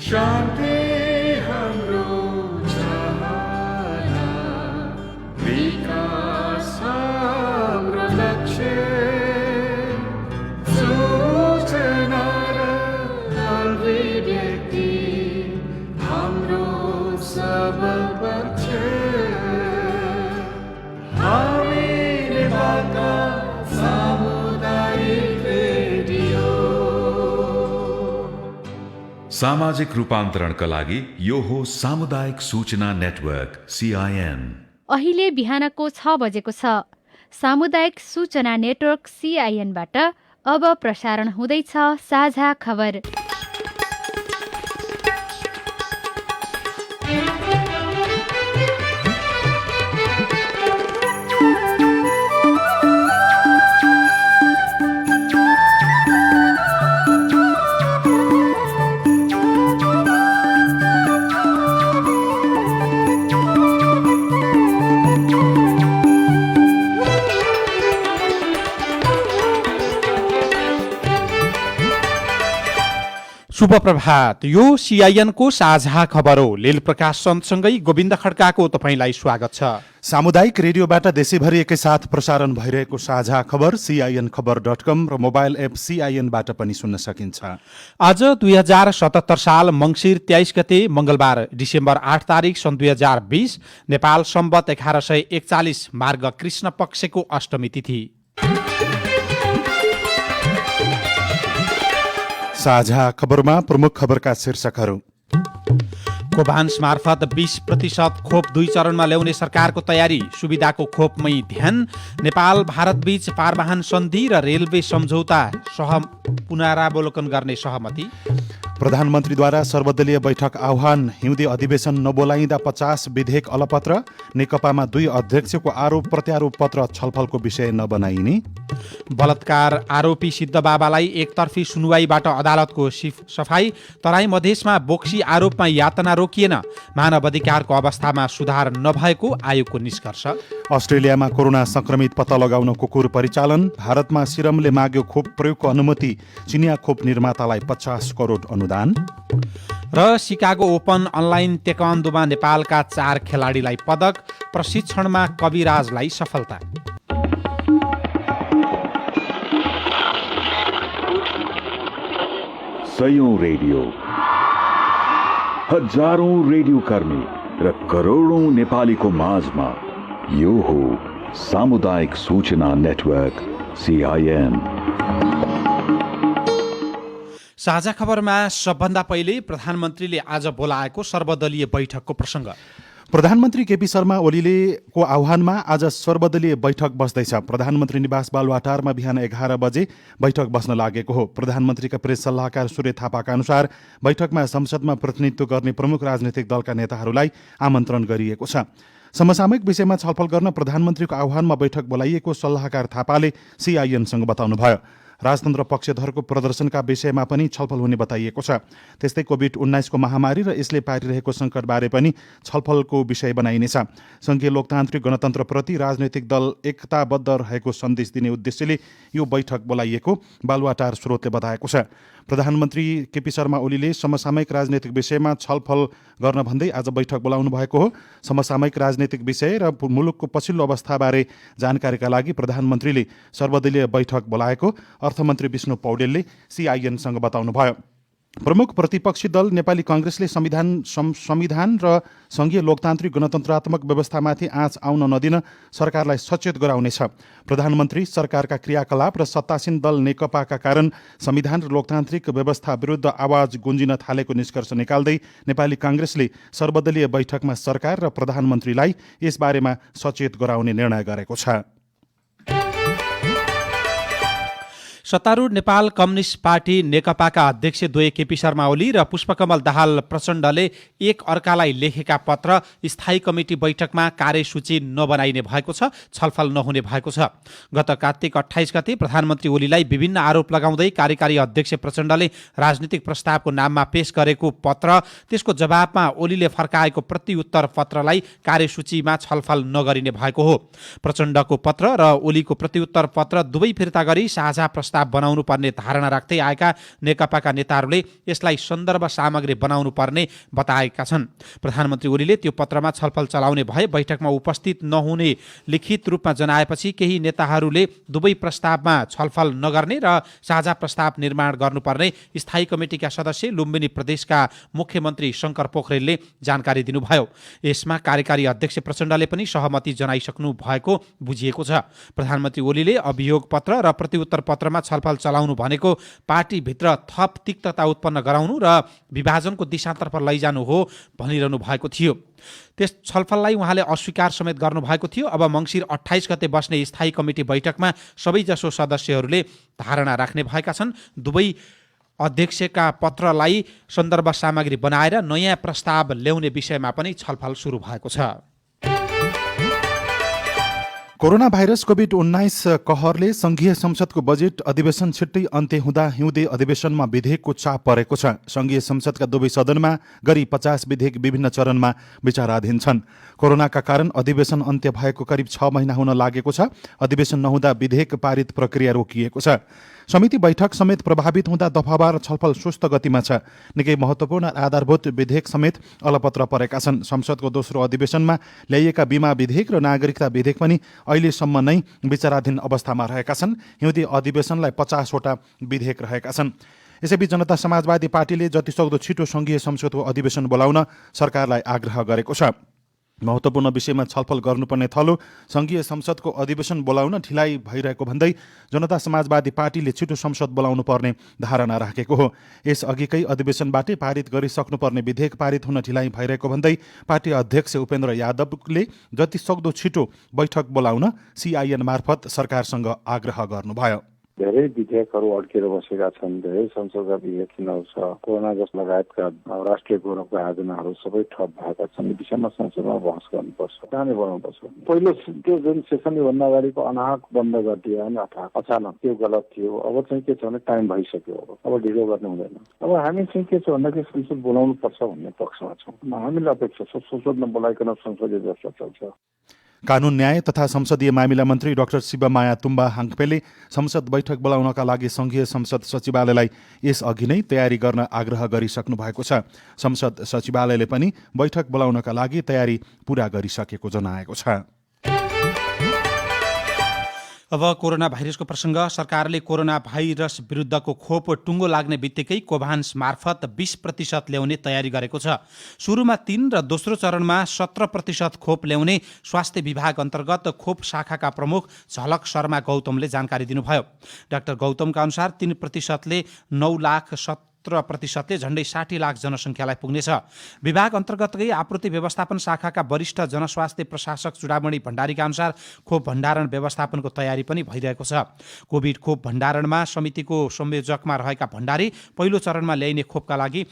शान्ति हाम्रो चाहना, विकास हाम्रो लक्ष्य, सूचना र अभिव्यक्ति हाम्रो सबल पक्ष। हामी नेपालका सामुदायिक रेडियो। सामाजिक रूपान्तरणका लागि यो हो सामुदायिक सूचना नेटवर्क CIN। अहिले बिहानको 6 बजेको छ। सामुदायिक सूचना नेटवर्क CIN-बाट अब प्रसारण हुँदैछ साझा खबर। शुभ प्रभात। यो CIN को साझा खबर हो। लील प्रकाश सँगसँगै गोविन्द खड्काको तपाईंलाई स्वागत छ। सामुदायिक रेडियोबाट देशैभरि एकैसाथ प्रसारण भइरहेको साझा खबर CINखबर.com र मोबाइल एप CIN-बाट पनि सुन्न सकिन्छ। आज 2077 साल मङ्सिर 23 गते मंगलबार डिसेम्बर 8 तारिक सन् 2020 नेपाल सम्वत 1141 मार्ग कृष्ण पक्षको अष्टमी तिथि। साझा खबरमा प्रमुख खबरका शीर्षकहरू। कोभान्स मार्फत 20% खोप 2 चरणमा ल्याउने सरकारको तयारी, सुविधाको खोपमै ध्यान। नेपाल भारत बीच पारवाहन सन्धि र रेलवे सम्झौता पुनरावलोकन गर्ने सहमति। प्रधानमन्त्रीद्वारा सर्वदलीय बैठक आह्वान, हिउँदे अधिवेशन नबोलाइँदा 50 विधेयक अलपत्र। नेकपामा 2 अध्यक्षको आरोप प्रत्यारोप पत्र छलफलको विषय नबनाइने। बलात्कार आरोपी सिद्ध बाबालाई एकतर्फी सुनुवाईबाट अदालतको सफाई। तराई मधेसमा बोक्सी आरोपमा यातना रोकिएन। मानव अधिकारको अवस्थामा सुधार नभएको आयोगको निष्कर्ष। अस्ट्रेलियामा कोरोना संक्रमित पत्ता लगाउन कुकुर परिचालन। भारतमा सिरमले माग्यो खोप प्रयोगको अनुमति। चिनिया खोप निर्मातालाई 50 करोड अनुदान। र शिकागो ओपन अनलाइन टेक्वान्डोमा नेपालका 4 खेलाडीलाई पदक। प्रशिक्षणमा कविराजलाई सफलता। सयौं रेडियो, हजारौं रेडियो कर्मी र करोडौं नेपालीको माझमा यो हो सामुदायिक सूचना नेटवर्क CIN। साझा खबरमा सबभन्दा पहिले प्रधानमन्त्रीले आज बोलाएको सर्वदलीय बैठकको प्रसङ्ग। प्रधानमन्त्री केपी शर्मा ओलीको आह्वानमा आज सर्वदलीय बैठक बस्दैछ। प्रधानमन्त्री निवास बालुवाटारमा बिहान 11 बजे बैठक बस्न लागेको हो। प्रधानमन्त्रीका प्रेस सल्लाहकार सूर्य थापाका अनुसार बैठकमा संसदमा प्रतिनिधित्व गर्ने प्रमुख राजनैतिक दलका नेताहरूलाई आमन्त्रण गरिएको छ। समसामयिक विषयमा छलफल गर्न प्रधानमन्त्रीको आह्वानमा बैठक बोलाइएको सल्लाहकार थापाले CIN-सँग बताउनुभयो। राजतन्त्र पक्षधरको प्रदर्शनका विषयमा पनि छलफल हुने बताइएको छ। त्यस्तै कोभिड-19 को महामारी र यसले पारिरहेको सङ्कटबारे पनि छलफलको विषय बनाइनेछ। सङ्घीय लोकतान्त्रिक गणतन्त्रप्रति राजनैतिक दल एकताबद्ध रहेको सन्देश दिने उद्देश्यले यो बैठक बोलाइएको बालुवाटार स्रोतले बताएको छ। प्रधानमन्त्री केपी शर्मा ओलीले समसामयिक राजनैतिक विषयमा छलफल गर्न भन्दै आज बैठक बोलाउनु भएको हो। समसामयिक राजनैतिक विषय र मुलुकको पछिल्लो अवस्थाबारे जानकारीका लागि प्रधानमन्त्रीले सर्वदलीय बैठक बोलाएको अर्थमन्त्री विष्णु पौडेलले CIN-सँग बताउनुभयो। प्रमुख प्रतिपक्षी दल नेपाली कांग्रेसले संविधान र संघीय लोकतान्त्रिक गणतन्त्रात्मक व्यवस्थामाथि आँच आउन नदिन सरकारलाई सचेत गराउनेछ। प्रधानमन्त्री सरकारका क्रियाकलाप र सत्तासीन दल नेकपाका कारण संविधान र लोकतान्त्रिक व्यवस्था विरुद्ध आवाज गुन्जिन थालेको निष्कर्ष निकाल्दै नेपाली कांग्रेसले सर्वदलीय बैठकमा सरकार र प्रधानमन्त्रीलाई यसबारेमा सचेत गराउने निर्णय गरेको छ। सत्तारूढ नेपाल कम्युनिस्ट पार्टी नेकपाका अध्यक्ष द्वय केपी शर्मा ओली र पुष्पकमल दाहाल प्रचण्डले एक अर्कालाई लेखेका पत्र स्थायी कमिटी बैठकमा कार्यसूची नबनाइने भएको छ, छलफल नहुने भएको छ। गत कार्तिक 28 गते प्रधानमन्त्री ओलीलाई विभिन्न आरोप लगाउँदै कार्यकारी अध्यक्ष प्रचण्डले राजनीतिक प्रस्तावको नाममा पेश गरेको पत्र, त्यसको जवाबमा ओलीले फर्काएको प्रतिउत्तर पत्रलाई कार्यसूचीमा छलफल नगरिने भएको हो। प्रचण्डको पत्र र ओलीको प्रतिउत्तर पत्र दुवै फिर्ता गरी साझा प्रस्ताव प्रस्ताव बनाउनु पर्ने धारणा राख्दै आएका नेकपाका नेताहरूले यसलाई सन्दर्भ सामग्री बनाउनु पर्ने बताएका छन्। प्रधानमन्त्री ओलीले त्यो पत्रमा छलफल चलाउने भए बैठकमा उपस्थित नहुने लिखित रूपमा जनाएपछि केही नेताहरूले दुवै प्रस्तावमा छलफल नगर्ने र साझा प्रस्ताव निर्माण गर्नुपर्ने स्थायी कमिटिका सदस्य लुम्बिनी प्रदेशका मुख्यमन्त्री शङ्कर पोखरेलले जानकारी दिनुभयो। यसमा कार्यकारी अध्यक्ष प्रचण्डले पनि सहमति जनाइसक्नु भएको बुझिएको छ। प्रधानमन्त्री ओलीले अभियोग पत्र र प्रतिउत्तर पत्रमा छलफल चलाउनु भनेको पार्टीभित्र थप तिक्तता उत्पन्न गराउनु र विभाजनको दिशातर्फ लैजानु हो भनिरहनु भएको थियो। त्यस छलफललाई उहाँले अस्वीकार समेत गर्नुभएको थियो। अब मङ्सिर 28 गते बस्ने स्थायी कमिटी बैठकमा सबैजसो सदस्यहरूले धारणा राख्ने भएका छन्। दुवै अध्यक्षका पत्रलाई सन्दर्भ सामग्री बनाएर नयाँ प्रस्ताव ल्याउने विषयमा पनि छलफल सुरु भएको छ। कोरोना भाइरस कोभिड-19 कहरले संघीय संसदको बजेट अधिवेशन छिट्टै अन्त्य हुँदा हिउँदे अधिवेशनमा विधेयकको चाप परेको छ। संघीय संसदका दुवै सदनमा गरी 50 विधेयक विभिन्न चरणमा विचाराधीन छन्। कोरोनाका कारण अधिवेशन अन्त्य भएको करिब 6 महिना हुन लागेको छ। अधिवेशन नहुँदा विधेयक पारित प्रक्रिया रोकिएको छ। समिति बैठक समेत प्रभावित हुँदा दफावार छलफल सुस्त गतिमा छ। निकै महत्त्वपूर्ण आधारभूत विधेयक समेत अलपत्र परेका छन्। संसदको दोस्रो अधिवेशनमा ल्याइएका बीमा विधेयक र नागरिकता विधेयक पनि अहिलेसम्म नै विचाराधीन अवस्थामा रहेका छन्। हिउँदे अधिवेशनलाई 50 वटा विधेयक रहेका छन्। यसैबीच जनता समाजवादी पार्टीले जतिसक्दो छिटो संघीय संसदको अधिवेशन बोलाउन सरकारलाई आग्रह गरेको छ। महत्त्वपूर्ण विषयमा छलफल गर्नुपर्ने थलो संघीय संसदको अधिवेशन बोलाउन ढिलाइ भइरहेको भन्दै जनता समाजवादी पार्टीले छिटो संसद बोलाउनु पर्ने धारणा राखेको हो। यसअघिकै अधिवेशनबाटै पारित गरिसक्नुपर्ने विधेयक पारित हुन ढिलाइ भइरहेको भन्दै पार्टी अध्यक्ष उपेन्द्र यादवले जतिसक्दो छिटो बैठक बोलाउन CIN मार्फत सरकारसँग आग्रह गर्नुभयो। धेरै विधेयकहरू अड्केर बसेका छन्। धेरै संसदका विधेयक किनहरू छ। कोरोना जस लगायतका राष्ट्रिय गौरवका आयोजनाहरू सबै ठप भएका छन्। यो विषयमा संसदमा बहस गर्नुपर्छ, कहाँले बनाउनुपर्छ। पहिलो त्यो जुन सेसन भन्दा अगाडिको अनाहक बन्द गरिदियो होइन, अचानक त्यो गलत थियो। अब चाहिँ के छ भने टाइम भइसक्यो, अब ढिलो गर्नु हुँदैन। अब हामी चाहिँ के छ भन्दाखेरि संसद बोलाउनु पर्छ भन्ने पक्षमा छौँ। हामीले अपेक्षा छ संसद नबोलाइकन संसदीय व्यवस्था चल्छ। कानून न्याय तथा संसदीय मामिला मन्त्री डाक्टर शिवमाया तुम्बा हाङपेले संसद बैठक बोलाउनका लागि संघीय संसद सचिवालयलाई यसअघि नै तयारी गर्न आग्रह गरिसक्नु भएको छ। संसद सचिवालयले पनि बैठक बोलाउनका लागि तयारी पूरा गरिसकेको जनाएको छ। अब कोरोना भाइरसको प्रसङ्ग। सरकारले कोरोना भाइरस विरुद्धको खोप टुङ्गो लाग्ने बित्तिकै कोभान्स मार्फत 20% ल्याउने तयारी गरेको छ। सुरुमा 3 र दोस्रो चरणमा 17% खोप ल्याउने स्वास्थ्य विभाग अन्तर्गत खोप शाखाका प्रमुख झलक शर्मा गौतमले जानकारी दिनुभयो। डाक्टर गौतमका अनुसार 3%ले 9,17% झण्डै 60 लाख जनसङ्ख्यालाई पुग्नेछ। विभाग अन्तर्गतकै आपूर्ति व्यवस्थापन शाखाका वरिष्ठ जनस्वास्थ्य प्रशासक चुडामणि भण्डारीका अनुसार खोप भण्डारण व्यवस्थापनको तयारी पनि भइरहेको छ। कोभिड खोप भण्डारणमा समितिको संयोजकमा रहेका भण्डारी पहिलो चरणमा ल्याइने खोपका लागि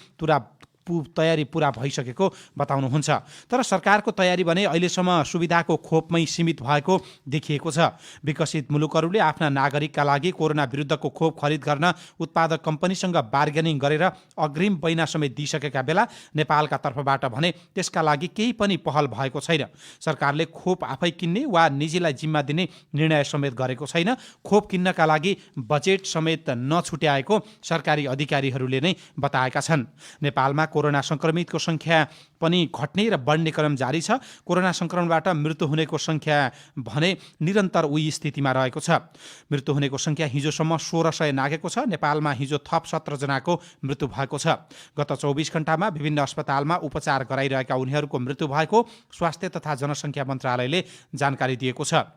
तयारी पूरा भइसकेको बताउनुहुन्छ। तर सरकारको तयारी भने अहिलेसम्म सुविधाको खोपमै सीमित भएको देखिएको छ। विकसित मुलुकहरूले आफ्ना नागरिकका लागि कोरोना विरुद्धको खोप खरिद गर्न उत्पादक कम्पनीसँग बार्गेनिङ गरेर अग्रिम महिना समेत दिइसकेका बेला नेपालका तर्फबाट भने त्यसका लागि केही पनि पहल भएको छैन। सरकारले खोप आफै किन्ने वा निजीलाई जिम्मा दिने निर्णय समेत गरेको छैन। खोप किन्नका लागि बजेट समेत नछुट्याएको सरकारी अधिकारीहरूले नै बताएका छन्। नेपालमा कोरोना संक्रमितको संख्या पनि घट्ने र बढ्ने क्रम जारी छ। कोरोना संक्रमणबाट मृत्यु हुनेको संख्या भने निरन्तर उही स्थितिमा रहेको छ। मृत्यु हुनेको संख्या हिजोसम्म 1600 नागेको छ। नेपालमा हिजो थप 17 जनाको मृत्यु भएको छ। गत 24 घण्टामा विभिन्न अस्पतालमा उपचार गराइरहेका उनीहरूको मृत्यु भएको स्वास्थ्य तथा जनसङ्ख्या मन्त्रालयले जानकारी दिएको छ।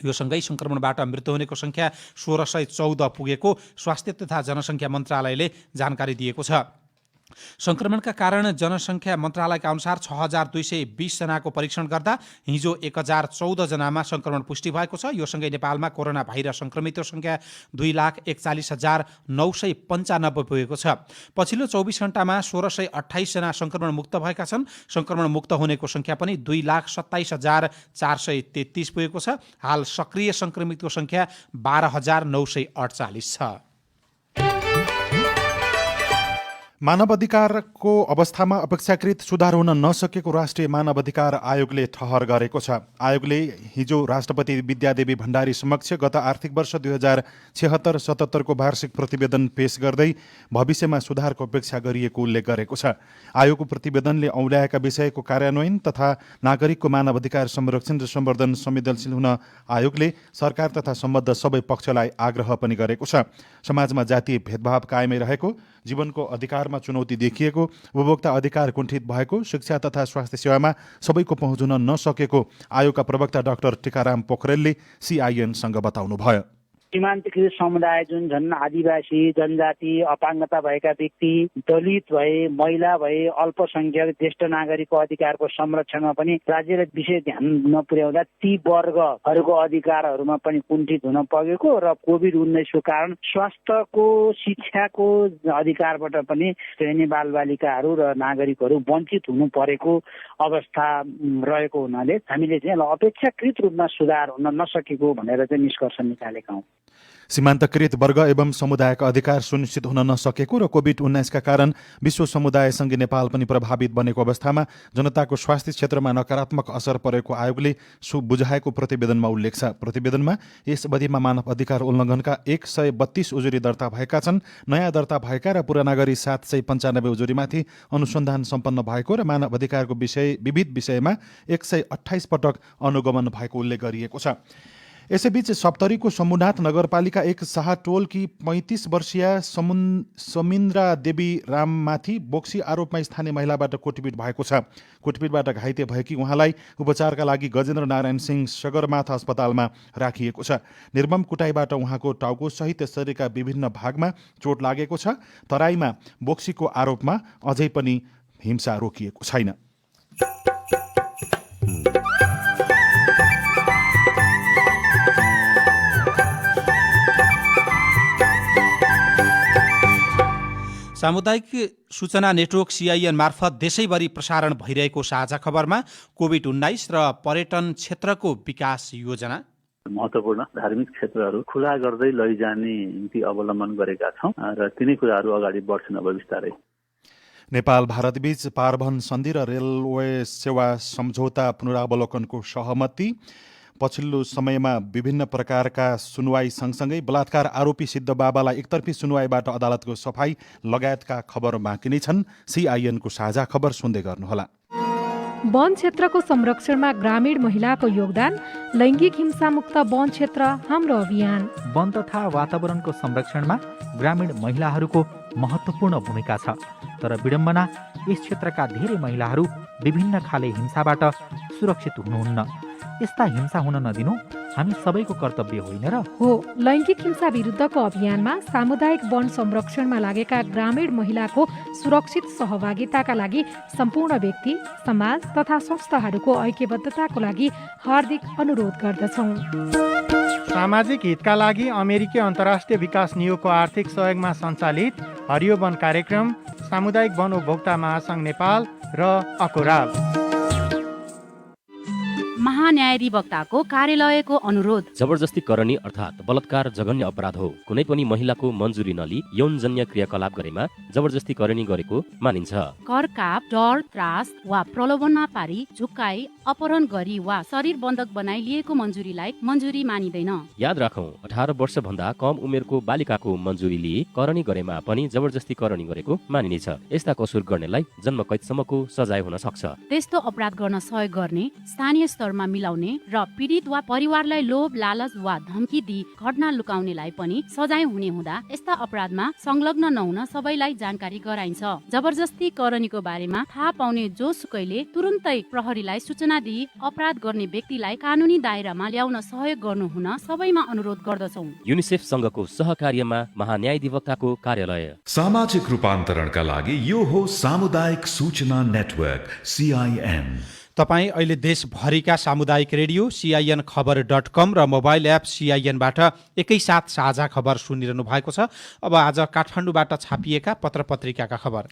यो सँगै संक्रमणबाट मृत्यु हुनेको संख्या 1614 पुगेको स्वास्थ्य तथा जनसङ्ख्या मन्त्रालयले जानकारी दिएको छ। संक्रमणका कारण जनसङ्ख्या मन्त्रालयका अनुसार 6220 जनाको परीक्षण गर्दा हिजो 1014 जनामा संक्रमण पुष्टि भएको छ। यो सँगै नेपालमा कोरोना भाइरस संक्रमितको संख्या 2,41,995 पुगेको छ। पछिल्लो 24 घण्टामा 1628 जना संक्रमण मुक्त भएका छन्। संक्रमण मुक्त हुनेको संख्या पनि 2,27,433 पुगेको छ। हाल सक्रिय संक्रमितको संख्या 12,948 छ। मानवाधिकारको अवस्थामा अपेक्षाकृत सुधार हुन नसकेको राष्ट्रिय मानवाधिकार आयोगले ठहर गरेको छ। आयोगले हिजो राष्ट्रपति विद्यादेवी भण्डारी समक्ष गत आर्थिक वर्ष 2076-77 को वार्षिक प्रतिवेदन पेश गर्दै भविष्यमा सुधारको अपेक्षा गरिएको उल्लेख गरेको छ। आयोगको प्रतिवेदनले औल्याएका विषयको कार्यान्वयन तथा नागरिकको मानवाधिकार संरक्षण र सम्वर्धन संवेदनशील हुन आयोगले सरकार तथा सम्बद्ध सबै पक्षलाई आग्रह पनि गरेको छ। समाजमा जातीय भेदभाव कायमै रहेको, जीवनको अधिकारमा चुनौती देखिएको, उपभोक्ता अधिकार कुण्ठित भएको, शिक्षा तथा स्वास्थ्य सेवामा सबैको पहुँच हुन नसकेको आयोगका प्रवक्ता डाक्टर टीकाराम पोखरेलले CIN-सँग बताउनुभयो। सीमान्तकृत समुदाय जुन छन्, आदिवासी, जनजाति, अपाङ्गता भएका व्यक्ति, दलित भए, महिला भए, अल्पसंख्यक, ज्येष्ठ नागरिकको अधिकारको संरक्षणमा पनि राज्यले विशेष ध्यान नपुर्याउँदा ती वर्गहरूको अधिकारहरूमा पनि कुण्ठित हुन पुगेको र कोभिड-19 को कारण स्वास्थ्यको, शिक्षाको अधिकारबाट पनि श्रेणी बालबालिकाहरू र नागरिकहरू वञ्चित हुनु परेको अवस्था रहेको हुनाले हामीले चाहिँ अपेक्षाकृत रूपमा सुधार हुन नसकेको भनेर चाहिँ निष्कर्ष निकालेका हौँ। सीमान्तकृत वर्ग एवं समुदायका अधिकार सुनिश्चित हुन नसकेको र कोभिड-19 का कारण विश्व समुदायसँगै नेपाल पनि प्रभावित बनेको अवस्थामा जनताको स्वास्थ्य क्षेत्रमा नकारात्मक असर परेको आयोगले बुझाएको प्रतिवेदनमा उल्लेख छ। प्रतिवेदनमा यस अवधिमा मानव अधिकार उल्लङ्घनका 132 उजुरी दर्ता भएका छन्। नयाँ दर्ता भएका र पुराना गरी 795 उजुरीमाथि अनुसन्धान सम्पन्न भएको र मानव अधिकारको विविध विषयमा 128 पटक अनुगमन भएको उल्लेख गरिएको छ। यसैबीच सप्तरीको शम्भुनाथ नगरपालिका 1 शाहटोलकी 35 वर्षीय समिन्द्रा देवी राममाथि बोक्सी आरोपमा स्थानीय महिलाबाट कुटपिट भएको छ। कुटपिटबाट घाइते भएकी उहाँलाई उपचारका लागि गजेन्द्र नारायण सिंह सगरमाथा अस्पतालमा राखिएको छ। निर्मम कुटाइबाट उहाँको टाउको सहित शरीरका विभिन्न भागमा चोट लागेको छ। तराईमा बोक्सीको आरोपमा अझै पनि हिंसा रोकिएको छैन। सामुदायिक सूचना नेटवर्क CIN मार्फत देशैभरि प्रसारण भइरहेको साझा खबरमा कोभिड-19 र पर्यटन क्षेत्रको विकास योजना, महत्त्वपूर्ण धार्मिक क्षेत्रहरू खुला गर्दै लैजाने नीति अवलम्बन गरेका छौँ र तिनै कुराहरू अगाडि बढ्छन् अब बिस्तारै। नेपाल भारतबीच पारवहन सन्धि र रेलवे सेवा सम्झौता पुनरावलोकनको सहमति, पछिल्लो समयमा विभिन्न प्रकारका सुनवाई सँगसँगै बलात्कार आरोपी सिद्ध बाबालाई एकतर्फी सुनवाईबाट अदालतको सफाई लगायतका खबर बाँकी नै छन्। CIN-को साझा खबर सुन्दै गर्नुहोला। वन क्षेत्रको संरक्षणमा ग्रामीण महिलाको योगदान, लैङ्गिक हिंसामुक्त वन क्षेत्र हाम्रो अभियान। वन तथा वातावरणको संरक्षणमा ग्रामीण महिलाहरूको महत्त्वपूर्ण भूमिका छ, तर विडम्बना यस क्षेत्रका धेरै महिलाहरू विभिन्न खाले हिंसाबाट सुरक्षित हुनुहुन्न। यस्ता हिंसा हुन नदिनु हामी सबैको कर्तव्य होइन र? हो, लैङ्गिक हिंसा विरुद्धको अभियानमा सामुदायिक वन संरक्षणमा लागेका ग्रामीण महिलाको सुरक्षित सहभागिताका लागि सम्पूर्ण व्यक्ति, समाज तथा संस्थाहरूको ऐक्यबद्धताको लागि हार्दिक अनुरोध गर्दछौँ। सामाजिक हितका लागि अमेरिकी अन्तर्राष्ट्रिय विकास नियोगको आर्थिक सहयोगमा सञ्चालित हरियो वन कार्यक्रम, सामुदायिक वन उपभोक्ता महासङ्घ नेपाल र अकोराब। महान्यायाधिवक्ताको कार्यालयको अनुरोध। जबरजस्ती करनी अर्थात् बलात्कार जघन्य अपराध हो। कुनै पनि महिलाको मन्जुरी नलिई यौनजन्य क्रियाकलाप गरेमा जबरजस्ती करनी गरेको मानिन्छ। करकाप, डर, त्रास वा प्रलोभनमा पारी, झुक्काई, अपहरण गरी वा शरीर बन्धक बनाई लिएको मन्जुरीलाई मन्जुरी मानिँदैन। याद राखौं, 18 वर्षभन्दा कम उमेरको बालिकाको मन्जुरी लिई करनी गरेमा पनि जबरजस्ती करनी गरेको मानिनेछ। यस्ता कसुर गर्नेलाई जन्मकैदसम्मको सजाय हुन सक्छ। त्यस्तो अपराध गर्न सहयोग गर्ने, स्थानीय स्तरमा मिलाउने र पीडित वा परिवारलाई लोभ, लालच वा धम्की दिई घटना लुकाउनेलाई पनि सजाय हुने हुँदा यस्ता अपराधमा संलग्न नहुन सबैलाई जानकारी गराइन्छ। जबरजस्ती करनीको बारेमा थाहा पाउने जोसुकैले तुरुन्तै प्रहरीलाई सूचना दिई अपराध गर्ने व्यक्तिलाई कानुनी दायरामा ल्याउन सहयोग गर्नु हुन सबैमा अनुरोध गर्दछौँ। युनिसेफ सँगको सहकार्यमा महान्यायाधिवक्ताको कार्यालय। सामाजिक रूपान्तरणका लागि यो हो सामुदायिक सूचना नेटवर्क CIN। तपाईँ अहिले देशभरिका सामुदायिक रेडियो CINखबर.com र मोबाइल एप CIN-बाट एकैसाथ साझा खबर सुनिरहनु भएको छ। अब आज काठमाडौँबाट छापिएका पत्रपत्रिकाका खबर।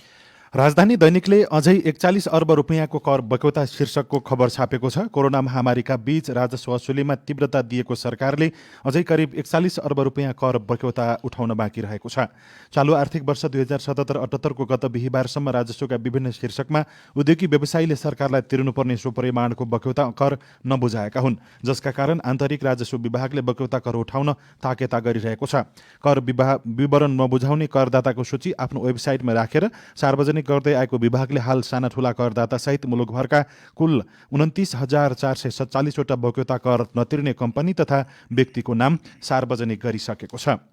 राजधानी दैनिकले अझै 41 अर्ब रुपियाँको कर बक्यौता शीर्षकको खबर छापेको छ। कोरोना महामारीका बीच राजस्व वसुलीमा तीव्रता दिएको सरकारले अझै करिब 41 अर्ब रुपियाँ कर बक्यौता उठाउन बाँकी रहेको छ। चालु आर्थिक वर्ष 2077-78 को गत बिहिबारसम्म राजस्वका विभिन्न शीर्षकमा उद्योगी व्यवसायीले सरकारलाई तिर्नुपर्ने सो परिमाणको बक्यौता कर नबुझाएका हुन्, जसका कारण आन्तरिक राजस्व विभागले बक्यौता कर उठाउन ताकेता गरिरहेको छ। कर विवरण नबुझाउने करदाताको सूची आफ्नो वेबसाइटमा राखेर सार्वजनिक गर्दै आएको विभागले हाल साना ठूला करदाता सहित मुलुकभरका कुल 29,447 वटा बक्यौता कर नतिर्ने कम्पनी तथा व्यक्तिको नाम सार्वजनिक गरिसकेको छ।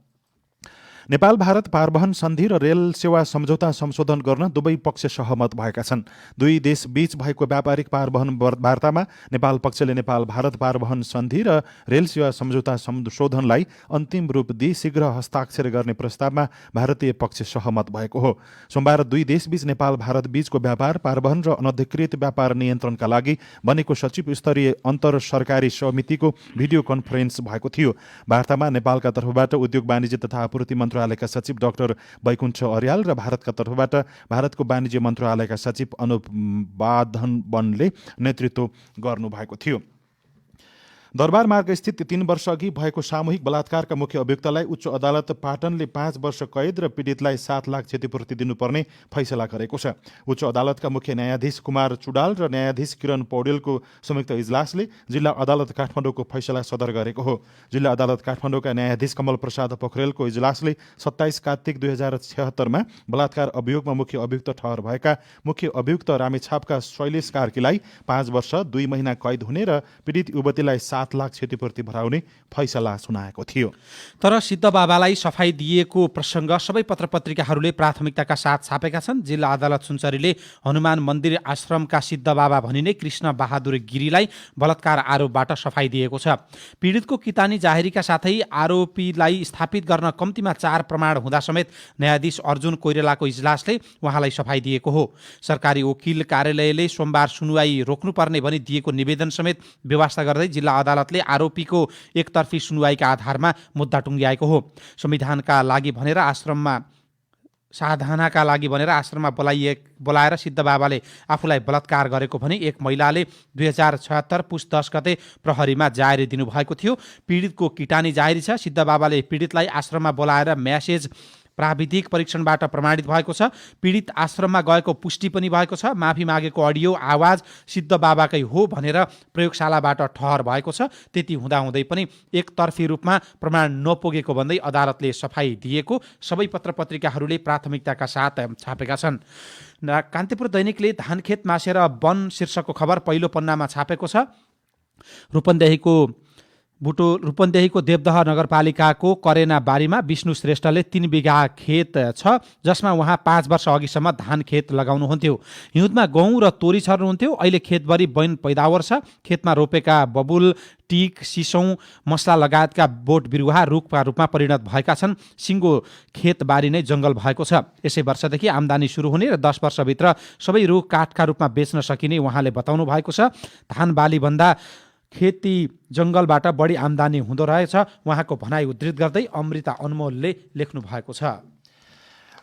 नेपाल भारत पारवहन सन्धि र रेल सेवा सम्झौता संशोधन गर्न दुवै पक्ष सहमत भएका छन्। दुई देश बीच भएको व्यापारिक पारवहन वार्तामा नेपाल पक्षले नेपाल भारत पारवहन सन्धि र रेल सेवा सम्झौता संशोधनलाई अन्तिम रूप दिई शीघ्र हस्ताक्षर गर्ने प्रस्तावमा भारतीय पक्ष सहमत भएको हो। सोमबार दुई देशबीच नेपाल भारत बीचको व्यापार पारवहन र अनधिकृत व्यापार नियन्त्रणका लागि बनेको सचिव स्तरीय अन्तर सरकारी समितिको भिडियो कन्फरेन्स भएको थियो। वार्तामा नेपालका तर्फबाट उद्योग वाणिज्य तथा आपूर्ति मन्त्रालयका सचिव डाक्टर वैकुण्ठ अर्याल र भारतका तर्फबाट भारतको वाणिज्य मन्त्रालयका सचिव अनुप वाधनवनले नेतृत्व गर्नुभएको थियो। दरबार मार्ग स्थित 3 वर्ष अघि भएको सामूहिक बलात्कारका मुख्य अभियुक्तलाई उच्च अदालत पाटनले 5 वर्ष कैद र पीडितलाई 7 लाख क्षतिपूर्ति दिनुपर्ने फैसला गरेको छ। उच्च अदालतका मुख्य न्यायाधीश कुमार चुडाल र न्यायाधीश किरण पौडेलको संयुक्त इजलासले जिल्ला अदालत काठमाडौँको फैसला सदर गरेको हो। जिल्ला अदालत काठमाडौँका न्यायाधीश कमल प्रसाद पोखरेलको इजलासले 27 कार्तिक 2076 बलात्कार अभियोगमा मुख्य अभियुक्त ठहर भएका मुख्य अभियुक्त रामेछापका शैलेश कार्कीलाई 5 वर्ष 2 महिना कैद हुने र पीडित युवतीलाई 7 लाख क्षतिपूर्ति भराउने फैसला सुनाएको थियो। तर सिद्ध बाबालाई सफाई दिएको प्रसङ्ग सबै पत्रपत्रिकाहरूले प्राथमिकताका साथ छापेका छन्। जिल्ला अदालत सुनसरीले हनुमान मन्दिर आश्रमका सिद्ध बाबा भनिने कृष्ण बहादुर गिरीलाई बलात्कार आरोपबाट सफाई दिएको छ। पीडितको कितानी जाहेरीका साथै आरोपीलाई स्थापित गर्न कम्तीमा 4 प्रमाण हुँदा समेत न्यायाधीश अर्जुन कोइरालाको इजलासले उहाँलाई सफाई दिएको हो। सरकारी वकिल कार्यालयले सोमबार सुनुवाई रोक्नुपर्ने भनी दिएको निवेदन समेत व्यवस्था गर्दै जिल्ला अदालतले आरोपीको एकतर्फी सुनुवाईका आधारमा मुद्दा टुङ्ग्याएको हो। संविधानका लागि भनेर साधनाका लागि भनेर आश्रममा बोलाएर सिद्ध बाबाले आफूलाई बलात्कार गरेको भनी एक महिलाले 2076 पुस 10 गते प्रहरीमा जाहेरी दिनुभएको थियो। पीडितको किटानी जाहेरी छ। सिद्ध बाबाले पीडितलाई आश्रममा बोलाएर म्यासेज प्राविधिक परीक्षणबाट प्रमाणित भएको छ। पीडित आश्रममा गएको पुष्टि पनि भएको छ। माफी मागेको अडियो आवाज सिद्ध बाबाकै हो भनेर प्रयोगशालाबाट ठहर भएको छ। त्यति हुँदाहुँदै पनि एकतर्फी रूपमा प्रमाण नपुगेको भन्दै अदालतले सफाई दिएको सबै पत्रपत्रिकाहरूले प्राथमिकताका साथ छापेका छन्। कान्तिपुर दैनिकले धानखेत मासेर वन शीर्षकको खबर पहिलो पन्नामा छापेको छ। रूपन्देहीको देवदह नगरपालिकाको करेना बारीमा विष्णु श्रेष्ठले 3 बिघा खेत छ, जसमा उहाँ 5 वर्ष अघिसम्म धान खेत लगाउनुहुन्थ्यो। हिउँदमा गहुँ र तोरी छर्नुहुन्थ्यो। अहिले खेतभरि बैन पैदावार छ। खेतमा रोपेका बबुल, टिक, सिसौँ, मसला लगायतका बोट बिरुवा रुखका रूपमा परिणत भएका छन्। सिङ्गो खेतबारी नै जङ्गल भएको छ। यसै वर्षदेखि आम्दानी सुरु हुने र 10 वर्षभित्र सबै रुख काठका रूपमा बेच्न सकिने उहाँले बताउनु भएको छ। धान बालीभन्दा खेती जङ्गलबाट बढी आम्दानी हुँदो रहेछ उहाँको भनाइ उद्धृत गर्दै अमृता अनमोलले लेख्नु भएको छ।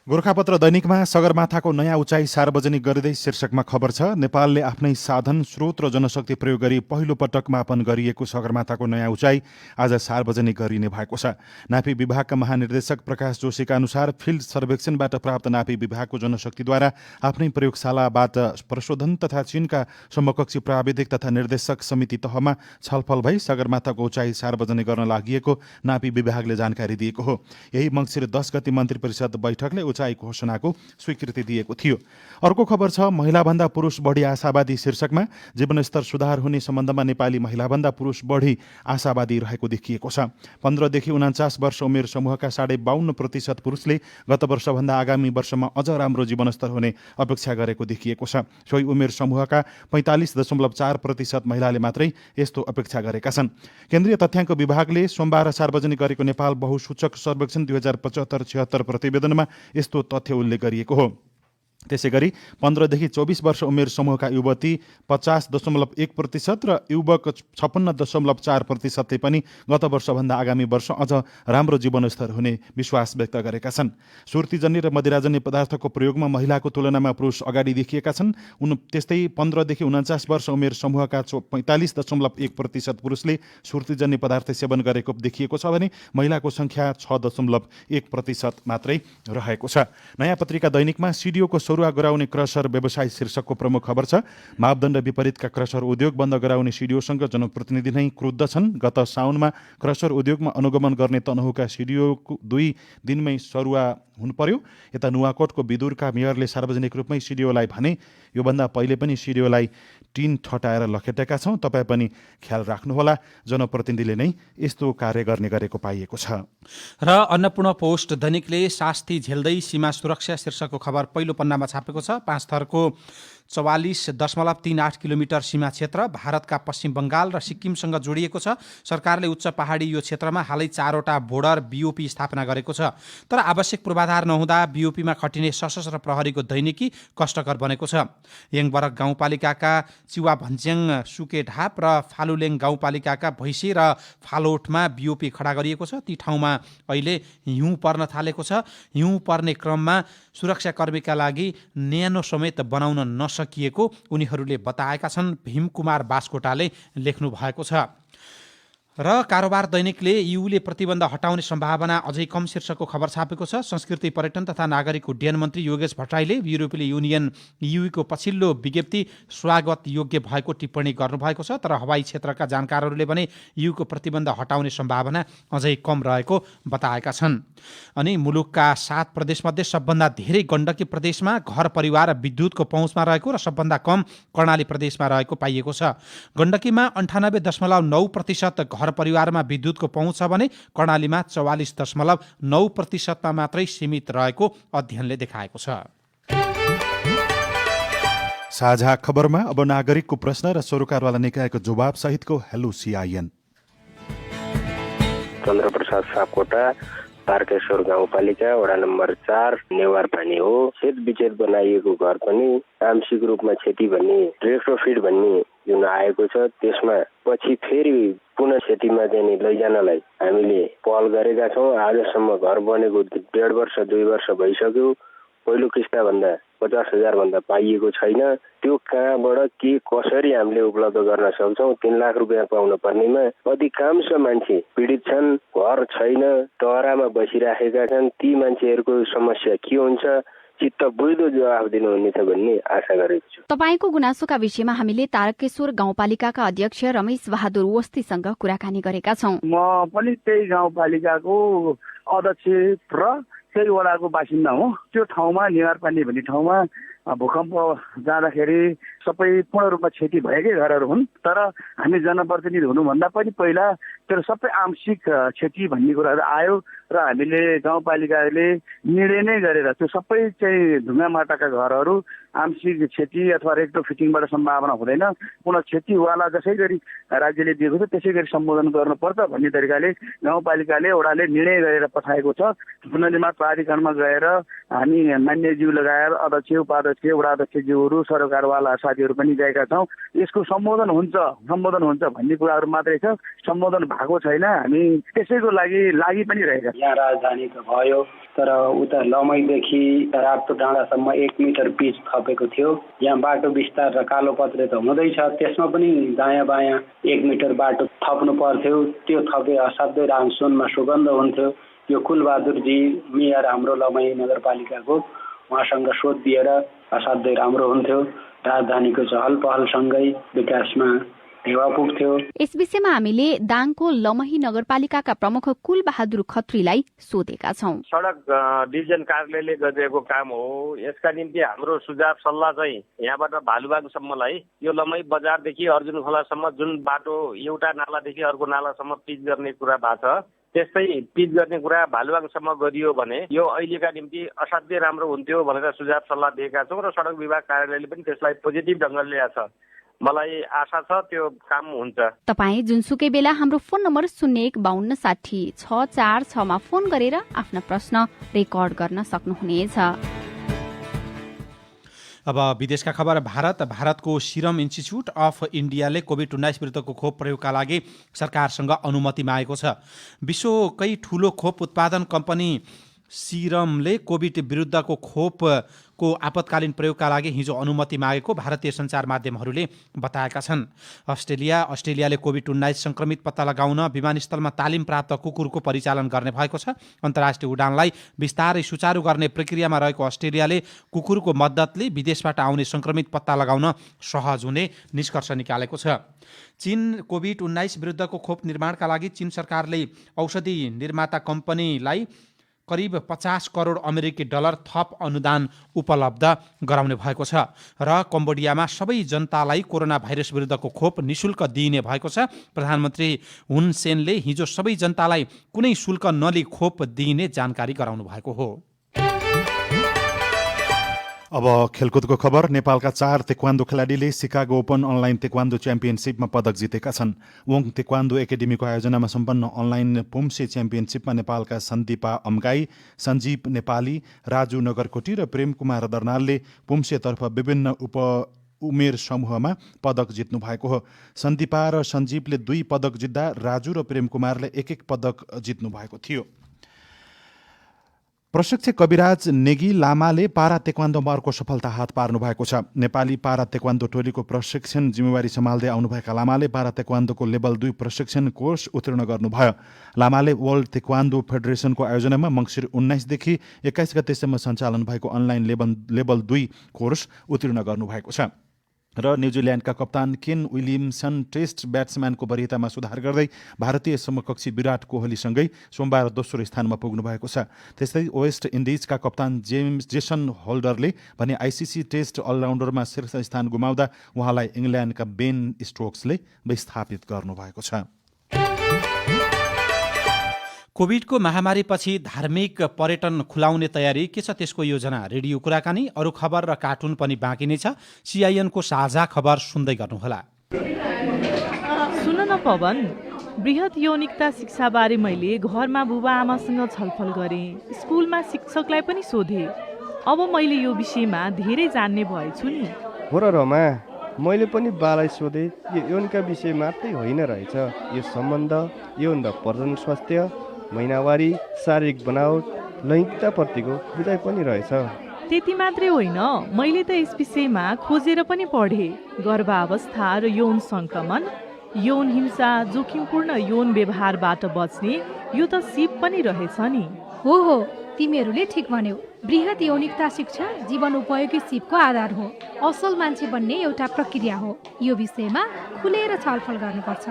गोरखापत्र दैनिकमा सगरमाथाको नयाँ उचाइ सार्वजनिक गरिँदै शीर्षकमा खबर छ। नेपालले आफ्नै साधन, स्रोत र जनशक्ति प्रयोग गरी पहिलो पटक मापन गरिएको सगरमाथाको नयाँ उचाइ आज सार्वजनिक गरिने भएको छ। नापी विभागका महानिर्देशक प्रकाश जोशीका अनुसार फिल्ड सर्वेक्षणबाट प्राप्त नापी विभागको जनशक्तिद्वारा आफ्नै प्रयोगशालाबाट प्रशोधन तथा चीनका समकक्षी प्राविधिक तथा निर्देशक समिति तहमा छलफल भई सगरमाथाको उचाइ सार्वजनिक गर्न लागि नापी विभागले जानकारी दिएको हो। यही मङ्सिर 10 गते मन्त्री परिषद बैठकले उचाइ घोषणाको स्वीकृति दिएको थियो। अर्को खबर छ महिलाभन्दा पुरुष बढी आशावादी शीर्षकमा। जीवनस्तर सुधार हुने सम्बन्धमा नेपाली महिलाभन्दा पुरुष बढी आशावादी रहेको देखिएको छ। 15 देखि 49 वर्ष उमेर समूहका 52% पुरुषले गत वर्षभन्दा आगामी वर्षमा अझ राम्रो जीवनस्तर हुने अपेक्षा गरेको देखिएको छ। सोही उमेर समूहका 45.4% महिलाले मात्रै यस्तो अपेक्षा गरेका छन्। केन्द्रीय तथ्याङ्क विभागले सोमबार सार्वजनिक गरेको नेपाल बहुसूचक सर्वेक्षण 2075-76 प्रतिवेदनमा यस्तो तथ्य उल्लेख गरिएको हो। त्यसैगरी 15 देखि 24 वर्ष उमेर समूहका युवती 50.1% र युवक 56.4%ले पनि गत वर्षभन्दा आगामी वर्ष अझ राम्रो जीवनस्तर हुने विश्वास व्यक्त गरेका छन्। सुर्तीजन्य र मदिराजन्य पदार्थको प्रयोगमा महिलाको तुलनामा पुरुष अगाडि देखिएका छन्। त्यस्तै 15 देखि 49 वर्ष उमेर समूहका 45.1% पुरुषले सुर्तीजन्य पदार्थ सेवन गरेको देखिएको छ भने महिलाको संख्या 6.1% मात्रै रहेको छ। नयाँ पत्रिका दैनिकमा सिडिओको सरुवा गराउने क्रसर व्यवसाय शीर्षकको प्रमुख खबर छ। मापदण्ड विपरीतका क्रसर उद्योग बन्द गराउने सिडिओसँग जनप्रतिनिधि नै क्रुद्ध छन्। गत साउनमा क्रसर उद्योगमा अनुगमन गर्ने तनहुका सिडिओ 2 दिनमै सरुवा हुनु पर्यो। यता नुवाकोटको विदुरका मेयरले सार्वजनिक रूपमै सिडिओलाई भने योभन्दा पहिले पनि सिडिओलाई टिन ठटाएर लखेटेका छौँ, तपाईँ पनि ख्याल राख्नुहोला, जनप्रतिनिधिले नै यस्तो कार्य गर्ने गरेको पाइएको छ। र अन्नपूर्ण पोस्ट दैनिकले शास्ति झेल्दै सीमा सुरक्षा शीर्षकको खबर पहिलो पन्नामा छापेको छ। 5 थरको 44.38 किलोमिटर सीमा क्षेत्र भारतका पश्चिम बङ्गाल र सिक्किमसँग जोडिएको छ। सरकारले उच्च पहाडी यो क्षेत्रमा हालै 4वटा बोर्डर बिओपी स्थापना गरेको छ। तर आवश्यक पूर्वाधार नहुँदा बिओपीमा खटिने सशस्त्र प्रहरीको दैनिकी कष्टकर बनेको छ। यङबरक गाउँपालिकाका चिवा भन्ज्याङ सुकेढाप र फालुलेङ गाउँपालिकाका भैँसे र फालोटमा बिओपी खडा गरिएको छ। ती ठाउँमा अहिले हिउँ पर्न थालेको छ। हिउँ पर्ने क्रममा सुरक्षाकर्मीका लागि न्यानो समेत बनाउन नसकिएको उनीहरूले बताएका छन्। भीमकुमार बास्कोटाले लेख्नु भएको छ। र कारोबार दैनिकले युले प्रतिबन्ध हटाउने सम्भावना अझै कम शीर्षकको खबर छापेको छ। संस्कृति पर्यटन तथा नागरिक उड्डयन मन्त्री योगेश भट्टराईले युरोपेली युनियन युको पछिल्लो विज्ञप्ति स्वागत योग्य भएको टिप्पणी गर्नुभएको छ। तर हवाई क्षेत्रका जानकारहरूले भने युको प्रतिबन्ध हटाउने सम्भावना अझै कम रहेको बताएका छन्। अनि मुलुकका 7 प्रदेशमध्ये सबभन्दा धेरै गण्डकी प्रदेशमा घर परिवार र विद्युतको पहुँचमा रहेको र सबभन्दा कम कर्णाली प्रदेशमा रहेको पाइएको छ। गण्डकीमा 98.9% घर परिवारमा विद्युतको पहुँच छ भने कर्णालीमा 44.9% मात्रै सीमित रहेको अध्ययनले देखाएको छ। साझा खबरमा अब नागरिकको प्रश्न र सरोकारवाला निकायको जवाब सहितको हेलो सीआईएन। चन्द्रप्रसाद सापकोटा, तारकेश्वर गाउँपालिका वडा नम्बर 4 नेवार पानी हो। खेत विच्छेद बनाइएको घर पनि आंशिक रूपमा क्षति भन्ने रेट्रोफिट भन्ने जुन आएको छ, त्यसमा पछि फेरि पुनः क्षतिमा जाने लैजानलाई हामीले पहल गरेका छौँ। आजसम्म घर बनेको 1.5 वर्ष 2 वर्ष भइसक्यो। पहिलो किस्ता भन्दा 50,000 भन्दा पाइएको छैन। त्यो कहाँबाट के कसरी हामीले उपलब्ध गर्न सक्छौँ? 3 लाख रुपियाँ पाउन पर्नेमा अधिकांश मान्छे पीडित छन्, घर छैन, टहरामा बसिराखेका छन्। ती मान्छेहरूको समस्या के हुन्छ? चित्त बुझ्दो जवाफ दिनुहुनेछ भन्ने आशा गरेको छु। तपाईको गुनासोका विषयमा हामीले तारकेश्वर गाउँपालिकाका अध्यक्ष रमेश बहादुर वस्तीसँग कुराकानी गरेका छौँ। म पनि त्यही गाउँपालिकाको अध्यक्ष र त्यही वडाको बासिन्दा हो। त्यो ठाउँमा नेवारपानी भन्ने ठाउँमा भूकम्प जाँदाखेरि सबै पूर्ण रूपमा क्षति भएकै घरहरू हुन्। तर हामी जनप्रतिनिधि हुनुभन्दा पनि पहिला त्यो सबै आंशिक क्षति भन्ने कुराहरू आयो र हामीले गाउँपालिकाले निर्णय नै गरेर त्यो सबै चाहिँ ढुङ्गा माटाका घरहरू आंशिक क्षति अथवा रेट्रोफिटिङबाट सम्भावना हुँदैन, पुनः क्षतिवाला जसै गरी राज्यले दिएको छ त्यसै गरी सम्बोधन गर्नुपर्छ भन्ने तरिकाले गाउँपालिकाले वडाले निर्णय गरेर पठाएको छ। पुनर्निर्माण प्राधिकरणमा गएर हामी मान्यज्यू लगाएर अध्यक्ष उपाध्यक्ष वडाध्यक्षज्यूहरू सरकारवाला साथीहरू पनि गएका छौँ। यसको सम्बोधन हुन्छ भन्ने कुराहरू मात्रै छ, सम्बोधन भएको छैन। हामी त्यसैको लागि पनि रहेका छौँ। यहाँ राजधानी त भयो, तर उता लमैदेखि राप्तो डाँडासम्म 1 मिटर पिच थपेको थियो। यहाँ बाटो विस्तार र कालो पत्रे त हुँदैछ, त्यसमा पनि दायाँ बायाँ 1 मिटर बाटो थप्नु पर्थ्यो। त्यो थपे असाध्यै रामसुनमा सुगन्ध हुन्थ्यो। यो कुलबहादुरजी मेयर हाम्रो लमै नगरपालिकाको, उहाँसँग सोध दिएर असाध्यै राम्रो हुन्थ्यो। राजधानीको चहल पहलसँगै विकासमा टेवा पुग्थ्यो। यस विषयमा हामीले दाङको लमही नगरपालिकाका प्रमुख कुलबहादुर खत्रीलाई सोधेका छौँ। सडक डिभिजन कार्यालयले गरिरहेको काम हो। यसका निम्ति हाम्रो सुझाव सल्लाह चाहिँ यहाँबाट भालुबाङसम्मलाई यो लमही बजारदेखि अर्जुन खोलासम्म जुन बाटो एउटा नालादेखि अर्को नालासम्म पिच गर्ने कुरा भएको छ, त्यस्तै पिच गर्ने कुरा भालुबाङसम्म गरियो भने यो अहिलेका निम्ति असाध्यै राम्रो हुन्थ्यो भनेर सुझाव सल्लाह दिएका छौँ र सडक विभाग कार्यालयले पनि त्यसलाई पोजिटिभ ढङ्गले ल्याएको छ। मलाई आशा छ त्यो काम हुन्छ। तपाईँ जुनसुकै बेला हाम्रो फोन नम्बर 015260 मा फोन गरेर आफ्ना प्रश्न रेकर्ड गर्न सक्नुहुनेछ। अब विदेशका खबर। भारतको सिरम इन्स्टिच्युट अफ इन्डियाले कोभिड-19 विरुद्धको खोप प्रयोगका लागि सरकारसँग अनुमति मागेको छ। विश्वकै ठूलो खोप उत्पादन कम्पनी सिरमले कोभिड विरुद्धको खोपको आपतकालीन प्रयोगका लागि हिजो अनुमति मागेको भारतीय सञ्चार माध्यमहरूले बताएका छन्। अस्ट्रेलियाले कोभिड-19 संक्रमित पत्ता लगाउन विमानस्थलमा तालिम प्राप्त कुकुरको परिचालन गर्ने भएको छ। अन्तर्राष्ट्रिय उडानलाई बिस्तारै सुचारू गर्ने प्रक्रियामा रहेको अस्ट्रेलियाले कुकुरको मद्दतले विदेशबाट आउने संक्रमित पत्ता लगाउन सहज हुने निष्कर्ष निकालेको छ। चीन कोभिड-19 विरुद्धको खोप निर्माणका लागि चीन सरकारले औषधि निर्माता कम्पनीलाई करिब 50 करोड अमेरिकी डलर थप अनुदान उपलब्ध गराउने भएको छ र कम्बोडियामा सबै जनतालाई कोरोना भाइरस विरुद्धको खोप निशुल्क दिइने भएको छ। प्रधानमन्त्री हुन सेनले हिजो सबै जनतालाई कुनै शुल्क नलिई खोप दिइने जानकारी गराउनु भएको हो। अब खेलकुदको खबर। नेपालका 4 तेक्वान्दो खेलाडीले सिकागो ओपन अनलाइन तेक्वान्दो च्याम्पियनसिपमा पदक जितेका छन्। वोङ तेक्वान्दो एकाडेमीको आयोजनामा सम्पन्न अनलाइन पुम्से च्याम्पियनसिपमा नेपालका सन्दीपा अम्गाई, सञ्जीव नेपाली, राजु नगरकोटी र प्रेम कुमार दर्नालले पुम्सेतर्फ विभिन्न उमेर समूहमा पदक जित्नु भएको हो। सन्दीपा र सञ्जीवले 2 पदक जित्दा राजु र प्रेम कुमारले 1-1 पदक जित्नु भएको थियो। प्रशिक्षक कविराज नेगी लामाले पारा तेक्वान्दोमा अर्को सफलता हात पार्नु भएको छ। नेपाली पारा तेक्वान्दो टोलीको प्रशिक्षण जिम्मेवारी सम्हाल्दै आउनुभएका लामाले पारा तेक्वान्दोको लेभल 2 प्रशिक्षण कोर्स उत्तीर्ण गर्नुभयो। लामाले वर्ल्ड तेक्वान्दो फेडरेसनको आयोजनामा मङ्सिर 19 देखि 21 गतेसम्म सञ्चालन भएको अनलाइन लेभल 2 कोर्स उत्तीर्ण गर्नुभएको छ र न्युजिल्यान्डका कप्तान केन विलियमसन टेस्ट ब्याट्सम्यानको वरियतामा सुधार गर्दै भारतीय समकक्षी विराट कोहलीसँगै सोमबार दोस्रो स्थानमा पुग्नु भएको छ। त्यस्तै वेस्ट इन्डिजका कप्तान जेसन होल्डरले भने आइसिसी टेस्ट अलराउन्डरमा शीर्ष स्थान गुमाउँदा उहाँलाई इङ्ल्यान्डका बेन स्टोक्सले विस्थापित गर्नुभएको छ। कोभिडको महामारीपछि धार्मिक पर्यटन खुलाउने तयारी के छ त्यसको योजना, रेडियो कुराकानी, अरू खबर र कार्टुन पनि बाँकी नै छ। सिआइएनको साझा खबर सुन्दै गर्नुहोला। सुन न पवन, बृहत यौनिकता शिक्षाबारे मैले घरमा बुबा आमासँग छलफल गरेँ, स्कुलमा शिक्षकलाई पनि सोधेँ। अब मैले यो विषयमा धेरै जान्ने भएछु नि। हो र रमा, मैले पनि बालाई सोधेँ। यो यौनका विषय मात्रै होइन रहेछ, यो सम्बन्ध, यौन र प्रजनन स्वास्थ्य, महिनावारी, शारीरिक बनावट, लैङ्गिकताप्रतिको बुझाइ पनि रहेछ। त्यति मात्रै होइन, मैले त यस विषयमा खोजेर पनि पढेँ। गर्भावस्था र यौन सङ्क्रमण, यौन हिंसा, जोखिमपूर्ण यौन व्यवहारबाट बच्ने यो त सिप पनि रहेछ नि। हो, तिमीहरूले ठिक भन्यौ। बृहत यौनिकता शिक्षा जीवन उपयोगी सिपको आधार हो। असल मान्छे बन्ने एउटा प्रक्रिया हो। यो विषयमा खुलेर छलफल गर्नुपर्छ।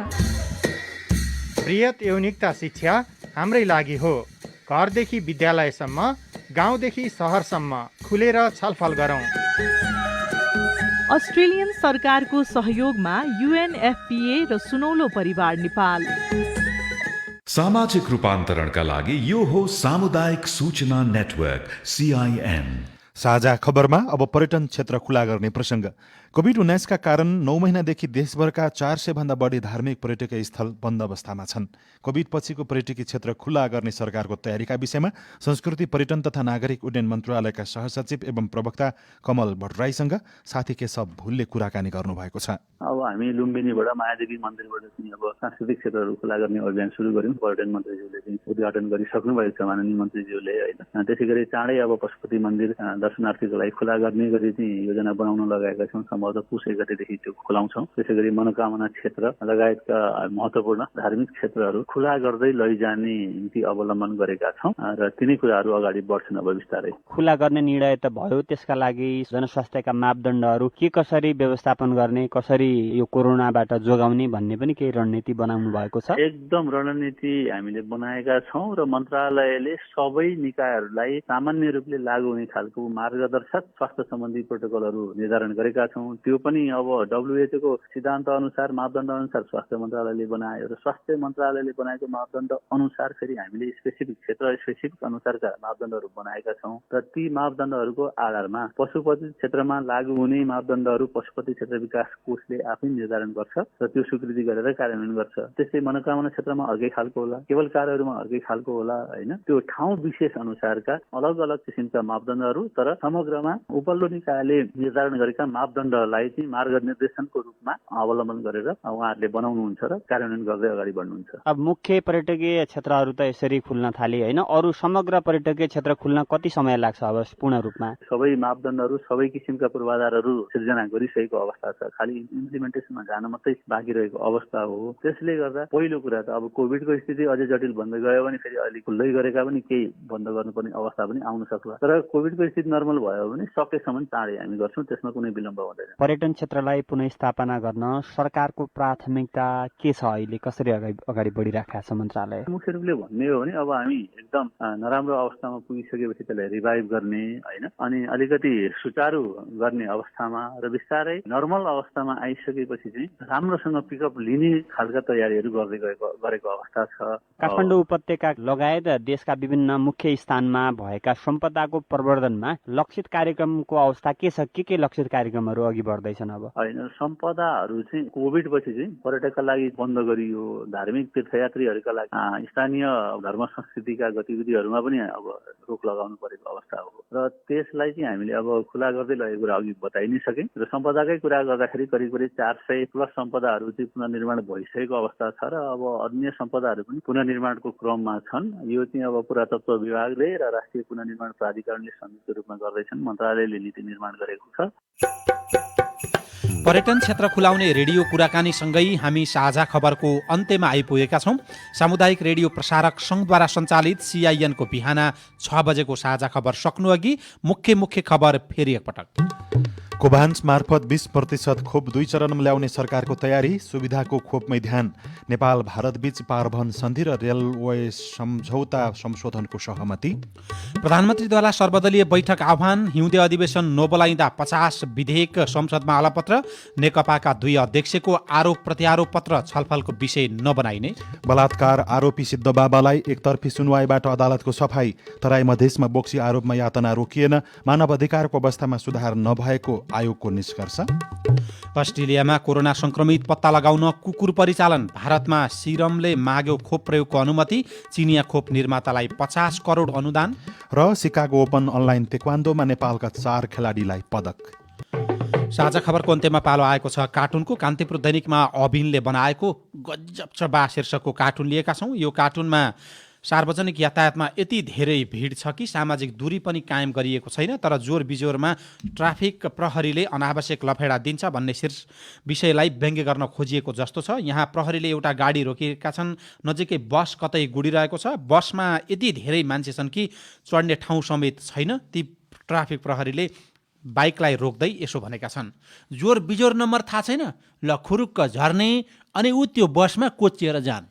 बृहत यौनिकता शिक्षा हाम्रै लागि हो। घरदेखि विद्यालयसम्म, गाउँदेखि सहरसम्म खुलेर छलफल गरौँ। अस्ट्रेलियन सरकारको सहयोगमा UNFPA र सुनौलो परिवार नेपाल। सामाजिक रूपान्तरणका लागि यो हो सामुदायिक सूचना नेटवर्क CIN। साझा खबरमा अब पर्यटन क्षेत्र खुला गर्ने प्रसङ्ग। कोभिड-19 का कारण 9 महिनादेखि देशभरका 400 भन्दा बढी धार्मिक पर्यटकीय स्थल बन्द अवस्थामा छन्। कोभिड पछिको पर्यटकीय क्षेत्र खुला गर्ने सरकारको तयारीका विषयमा संस्कृति, पर्यटन तथा नागरिक उड्डयन मन्त्रालयका सहसचिव एवं प्रवक्ता कमल भट्टराईसँग साथी केशव भुलले कुराकानी गर्नुभएको छ। अब हामी लुम्बिनीबाट मायादेवी मन्दिरबाट चाहिँ अब सांस्कृतिक क्षेत्रहरू खुला गर्ने अभियान सुरु गर्यौँ। पर्यटन मन्त्रीज्यूले चाहिँ उद्घाटन गरिसक्नु भएको छ, माननीय मन्त्रीज्यूले होइन। त्यसै गरी चाँडै अब पशुपति मन्दिर दर्शनार्थीको लागि खुला गर्ने गरी चाहिँ योजना बनाउन लगाएका छौँ। सम्भवतः पुस 1 गतेदेखि त्यो खुलाउँछौँ। त्यसै गरी मनोकामना क्षेत्र लगायतका महत्त्वपूर्ण धार्मिक क्षेत्रहरू खुला गर्दै लैजाने नीति अवलम्बन गरेका छौँ र तिनै कुराहरू अगाडि बढ्छन् अब बिस्तारै। खुला गर्ने निर्णय त भयो, त्यसका लागि जनस्वास्थ्यका मापदण्डहरू के कसरी व्यवस्थापन गर्ने, कसरी यो कोरोनाबाट जोगाउने भन्ने पनि केही रणनीति बनाउनु भएको छ। एकदम रणनीति हामीले बनाएका छौँ र मन्त्रालयले सबै निकायहरूलाई सामान्य रूपले लागू हुने खालको मार्गदर्शक स्वास्थ्य सम्बन्धी प्रोटोकलहरू निर्धारण गरेका छौँ। त्यो पनि अब WHO को सिद्धान्त अनुसार, मापदण्ड अनुसार स्वास्थ्य मन्त्रालयले बनायो र स्वास्थ्य मन्त्रालयले बनाएको मापदण्ड अनुसार फेरि हामीले स्पेसिफिक क्षेत्र स्पेसिफिक अनुसारका मापदण्डहरू बनाएका छौँ र ती मापदण्डहरूको आधारमा पशुपति क्षेत्रमा लागू हुने मापदण्डहरू पशुपति क्षेत्र विकास कोषले आफै निर्धारण गर्छ र त्यो स्वीकृति गरेर कार्यान्वयन गर्छ। त्यसै मनोकामना क्षेत्रमा अर्कै खालको होला, केवल कार्यहरूमा अर्कै खालको होला होइन। त्यो ठाउँ विशेष अनुसारका अलग अलग किसिमका मापदण्डहरू तर तर समग्रमा उपल्लो निकायले निर्धारण गरेका मापदण्डलाई चाहिँ मार्ग निर्देशनको रूपमा अवलम्बन गरेर उहाँहरूले बनाउनुहुन्छ र कार्यान्वयन गर्दै अगाडि बढ्नुहुन्छ। अब मुख्य पर्यटकीय क्षेत्रहरू त यसरी खुल्न थाले होइन, अरू समग्र पर्यटकीय क्षेत्र खुल्न कति समय लाग्छ अब पूर्ण रूपमा? सबै मापदण्डहरू सबै किसिमका पूर्वाधारहरू सिर्जना गरिसकेको अवस्था छ, खालि इम्प्लिमेन्टेसनमा जान मात्रै बाँकी रहेको अवस्था हो। त्यसले गर्दा पहिलो कुरा त अब कोभिडको स्थिति अझै जटिल भन्दै गयो भने फेरि अहिले खुल्दै गरेका पनि केही बन्द गर्नुपर्ने अवस्था पनि आउन सक्ला। तर कोभिडको स्थिति नर्मल भयो भने सकेसम्म चाँडै हामी गर्छौँ, त्यसमा कुनै विलम्ब हुँदैन। पर्यटन क्षेत्रलाई पुनःस्थापना गर्न सरकारको प्राथमिकता के छ अहिले, कसरी अगाडि बढिरहेका छ मन्त्रालय? मुख्य रूपले भन्ने हो भने अब हामी एकदम नराम्रो अवस्थामा पुगिसकेपछि त्यसलाई रिभाइभ गर्ने होइन, अनि अलिकति सुचारू गर्ने अवस्थामा र बिस्तारै नर्मल अवस्थामा आइसकेपछि चाहिँ राम्रोसँग पिकअप लिने खालका तयारीहरू गर्दै गरेको अवस्था छ। काठमाडौँ उपत्यका लगायत देशका विभिन्न मुख्य स्थानमा भएका सम्पदाको प्रवर्धनमा लक्षित कार्यक्रमको अवस्था के छ? के लक्षित कार्यक्रमहरू अघि बढ्दैछन्? अब होइन, सम्पदाहरू चाहिँ कोभिड पछि चाहिँ पर्यटकका लागि बन्द गरियो, धार्मिक तीर्थयात्रीहरूका लागि स्थानीय धर्म संस्कृतिका गतिविधिहरूमा पनि अब रोक लगाउनु परेको अवस्था हो र त्यसलाई चाहिँ हामीले अब खुला गर्दै लगेको कुरा अघि बताइ नै सकेँ। र सम्पदाकै कुरा गर्दाखेरि करिब 400+ सम्पदाहरू चाहिँ पुनर्निर्माण भइसकेको अवस्था छ र अब अन्य सम्पदाहरू पनि पुनर्निर्माणको क्रममा छन्। यो चाहिँ अब पुरातत्व विभागले र राष्ट्रिय पुनर्निर्माण प्राधिकरणले संयुक्त रूपमा गर्दैछन्, मन्त्रालयले नीति निर्माण गरेको छ। पर्यटन क्षेत्र खुलाउने रेडियो कुराकानीसँगै हामी साझा खबरको अन्त्यमा आइपुगेका छौँ। सामुदायिक रेडियो प्रसारक सङ्घद्वारा सञ्चालित CIN को बिहान 6 बजेको साझा खबर सक्नुअघि मुख्य खबर फेरि एकपटक। कोभान्स मार्फत 20% खोप 2 चरणमा ल्याउने सरकारको तयारी, सुविधाको खोपमै ध्यान। नेपाल भारत बीच पारवहन सन्धि र रेलवे सम्झौता संशोधनको सहमति। प्रधानमन्त्रीद्वारा सर्वदलीय बैठक आह्वान, हिउँदे अधिवेशन नबोलाइँदा 50 विधेयक संसदमा अलपत्र। नेकपाका 2 अध्यक्षको आरोप प्रत्यारोप पत्र छलफलको विषय नबनाइने। बलात्कार आरोपी सिद्ध बाबालाई एकतर्फी सुनवाईबाट अदालतको सफाई। तराई मधेसमा बोक्सी आरोपमा यातना रोकिएन। मानव अधिकारको अवस्थामा सुधार नभएको आयोगको निष्कर्ष। अस्ट्रेलियामा कोरोना संक्रमित पत्ता लगाउन कुकुर परिचालन। भारतमा सिरमले माग्यो खोप प्रयोगको अनुमति। चिनिया खोप निर्मातालाई 50 करोड अनुदान। र सिकागो ओपन अनलाइन तेक्वान्डोमा नेपालका 4 खेलाडीलाई पदक। साझा खबरको अन्त्यमा पालो आएको छ कार्टुनको। कान्तिपुर दैनिकमा अभिनले बनाएको गजब छ बा शीर्षकको कार्टुन लिएका छौँ। यो कार्टुनमा सार्वजनिक यातायातमा यति धेरै भिड छ कि सामाजिक दूरी पनि कायम गरिएको छैन, तर जोर बिजोरमा ट्राफिक प्रहरीले अनावश्यक लफेडा दिन्छ भन्ने विषयलाई व्यङ्ग्य गर्न खोजिएको जस्तो छ। यहाँ प्रहरीले एउटा गाडी रोकेका छन्, नजिकै बस कतै गुडिरहेको छ। बसमा यति धेरै मान्छे छन् कि चढ्ने ठाउँ समेत छैन। ती ट्राफिक प्रहरीले बाइकलाई रोक्दै यसो भनेका छन्, जोर बिजोर नम्बर थाहा छैन, ल खुरुक्क झर्ने अनि ऊ त्यो बसमा कोचिएर जाने।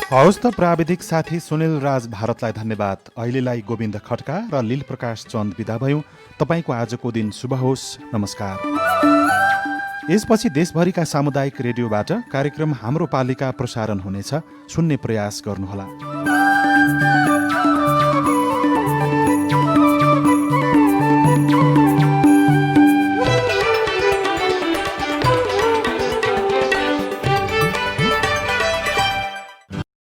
हवस् त प्राविधिक साथी सुनिल राज भारतलाई धन्यवाद। अहिलेलाई गोविन्द खड्का र लील प्रकाश चन्द बिदा भयौँ। तपाईँको आजको दिन शुभ होस्। नमस्कार। यसपछि देशभरिका सामुदायिक रेडियोबाट कार्यक्रम हाम्रो पालिका प्रसारण हुनेछ। सुन्ने प्रयास गर्नुहोला।